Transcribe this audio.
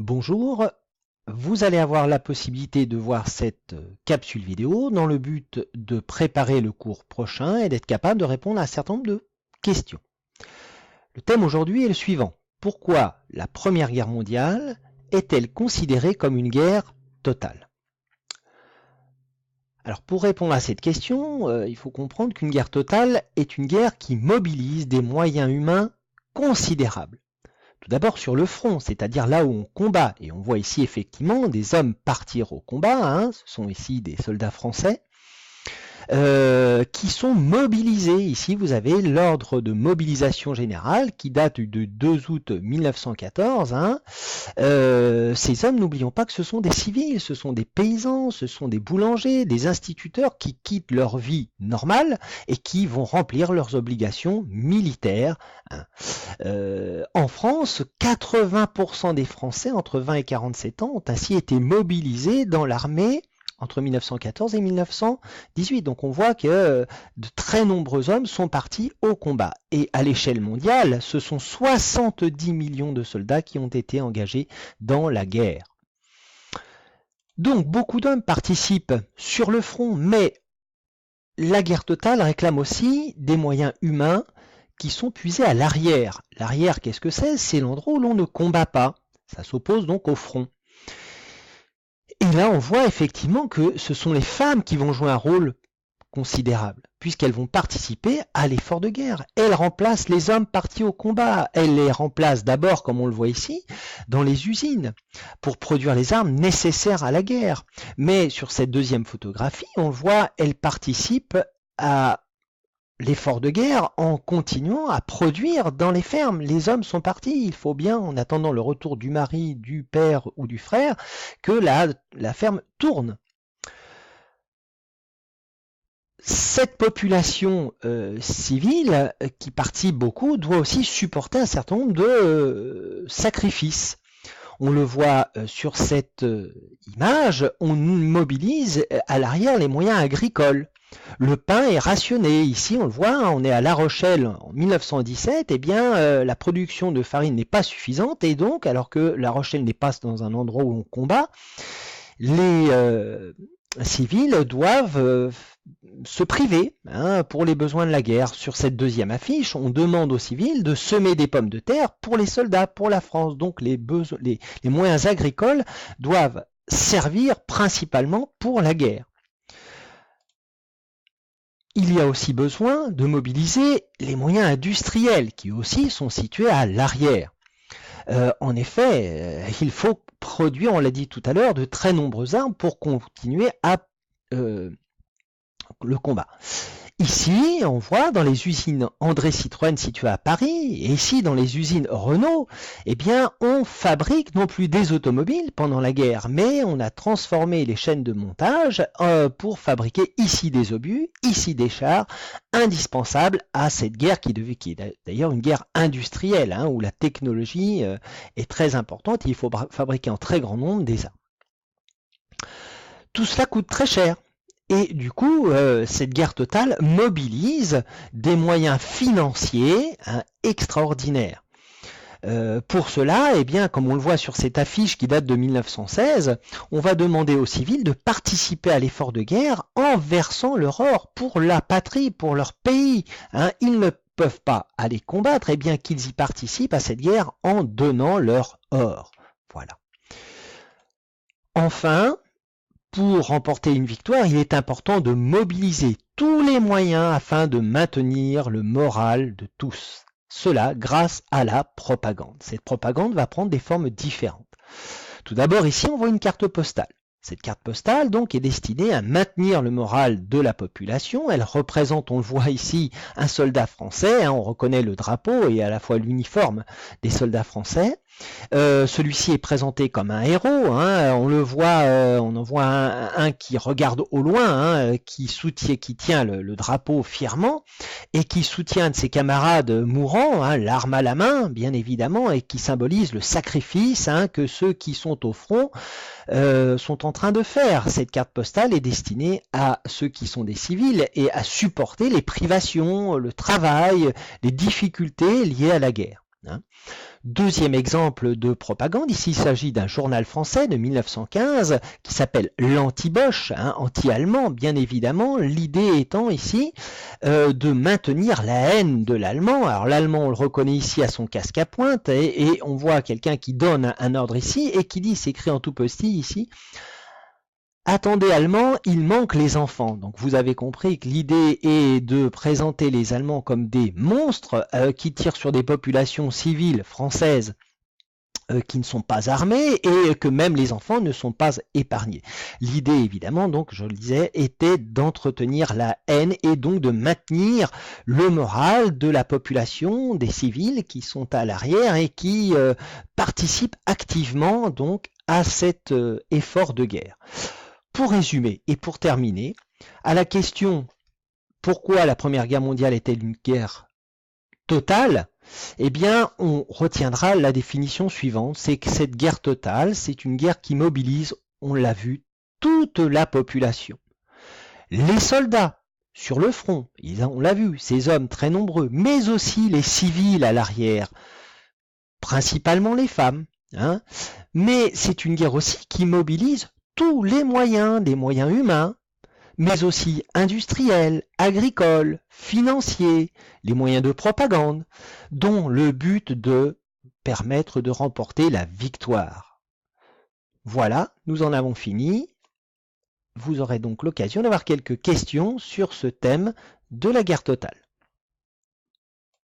Bonjour, vous allez avoir la possibilité de voir cette capsule vidéo dans le but de préparer le cours prochain et d'être capable de répondre à un certain nombre de questions. Le thème aujourd'hui est le suivant. Pourquoi la Première Guerre mondiale est-elle considérée comme une guerre totale? Alors pour répondre à cette question, il faut comprendre qu'une guerre totale est une guerre qui mobilise des moyens humains considérables. Tout d'abord sur le front, c'est-à-dire là où on combat. Et on voit ici effectivement des hommes partir au combat, ce sont ici des soldats français, qui sont mobilisés. Ici, vous avez l'ordre de mobilisation générale qui date du 2 août 1914. Ces hommes, n'oublions pas que ce sont des civils, ce sont des paysans, ce sont des boulangers, des instituteurs qui quittent leur vie normale et qui vont remplir leurs obligations militaires. En France, 80% des Français entre 20 et 47 ans ont ainsi été mobilisés dans l'armée entre 1914 et 1918. Donc on voit que de très nombreux hommes sont partis au combat. Et à l'échelle mondiale, ce sont 70 millions de soldats qui ont été engagés dans la guerre. Donc beaucoup d'hommes participent sur le front, mais la guerre totale réclame aussi des moyens humains qui sont puisés à l'arrière. L'arrière, qu'est-ce que c'est? C'est l'endroit où l'on ne combat pas. Ça s'oppose donc au front. Et là, on voit effectivement que ce sont les femmes qui vont jouer un rôle considérable, puisqu'elles vont participer à l'effort de guerre. Elles remplacent les hommes partis au combat. Elles les remplacent d'abord, comme on le voit ici, dans les usines, pour produire les armes nécessaires à la guerre. Mais sur cette deuxième photographie, on le voit, elles participent à l'effort de guerre en continuant à produire dans les fermes. Les hommes sont partis. Il faut bien, en attendant le retour du mari, du père ou du frère, que la ferme tourne. Cette population civile qui participe beaucoup doit aussi supporter un certain nombre de sacrifices. On le voit sur cette image, on mobilise à l'arrière les moyens agricoles. Le pain est rationné. Ici, on le voit, on est à La Rochelle en 1917. Eh bien, la production de farine n'est pas suffisante et donc, alors que La Rochelle n'est pas dans un endroit où on combat, les civils doivent se priver pour les besoins de la guerre. Sur cette deuxième affiche, on demande aux civils de semer des pommes de terre pour les soldats, pour la France. Donc les moyens agricoles doivent servir principalement pour la guerre. Il y a aussi besoin de mobiliser les moyens industriels qui aussi sont situés à l'arrière. En effet, il faut produire, on l'a dit tout à l'heure, de très nombreuses armes pour continuer à le combat. Ici, on voit dans les usines André Citroën situées à Paris, et ici dans les usines Renault, eh bien, on fabrique non plus des automobiles pendant la guerre, mais on a transformé les chaînes de montage pour fabriquer ici des obus, ici des chars, indispensables à cette guerre qui est d'ailleurs une guerre industrielle, où la technologie est très importante et il faut fabriquer en très grand nombre des armes. Tout cela coûte très cher. Et du coup, cette guerre totale mobilise des moyens financiers extraordinaires. Pour cela, eh bien, comme on le voit sur cette affiche qui date de 1916, on va demander aux civils de participer à l'effort de guerre en versant leur or pour la patrie, pour leur pays. Ils ne peuvent pas aller combattre, eh bien qu'ils y participent à cette guerre en donnant leur or. Voilà. Enfin, pour remporter une victoire, il est important de mobiliser tous les moyens afin de maintenir le moral de tous. Cela grâce à la propagande. Cette propagande va prendre des formes différentes. Tout d'abord, ici, on voit une carte postale. Cette carte postale, donc, est destinée à maintenir le moral de la population. Elle représente, on le voit ici, un soldat français. On reconnaît le drapeau et à la fois l'uniforme des soldats français. Celui-ci est présenté comme un héros, on le voit, on en voit un qui regarde au loin, qui tient le drapeau fièrement et qui soutient de ses camarades mourants, l'arme à la main bien évidemment, et qui symbolise le sacrifice que ceux qui sont au front sont en train de faire. Cette carte postale est destinée à ceux qui sont des civils et à supporter les privations, le travail, les difficultés liées à la guerre. hein. Deuxième exemple de propagande, ici il s'agit d'un journal français de 1915 qui s'appelle l'Anti-Boche, hein, anti-allemand bien évidemment, l'idée étant ici de maintenir la haine de l'allemand. Alors l'allemand on le reconnaît ici à son casque à pointe et on voit quelqu'un qui donne un ordre ici et qui dit, c'est écrit en tout petit ici, attendez Allemands, il manque les enfants. Donc vous avez compris que l'idée est de présenter les Allemands comme des monstres qui tirent sur des populations civiles françaises qui ne sont pas armées et que même les enfants ne sont pas épargnés. L'idée évidemment, donc je le disais, était d'entretenir la haine et donc de maintenir le moral de la population, des civils qui sont à l'arrière et qui participent activement donc à cet effort de guerre. Pour résumer et pour terminer, à la question pourquoi la Première Guerre mondiale est-elle une guerre totale, eh bien on retiendra la définition suivante, c'est que cette guerre totale, c'est une guerre qui mobilise, on l'a vu, toute la population. Les soldats sur le front, on l'a vu, ces hommes très nombreux, mais aussi les civils à l'arrière, principalement les femmes, hein. Mais c'est une guerre aussi qui mobilise tous les moyens, des moyens humains, mais aussi industriels, agricoles, financiers, les moyens de propagande, dont le but de permettre de remporter la victoire. Voilà, nous en avons fini. Vous aurez donc l'occasion d'avoir quelques questions sur ce thème de la guerre totale.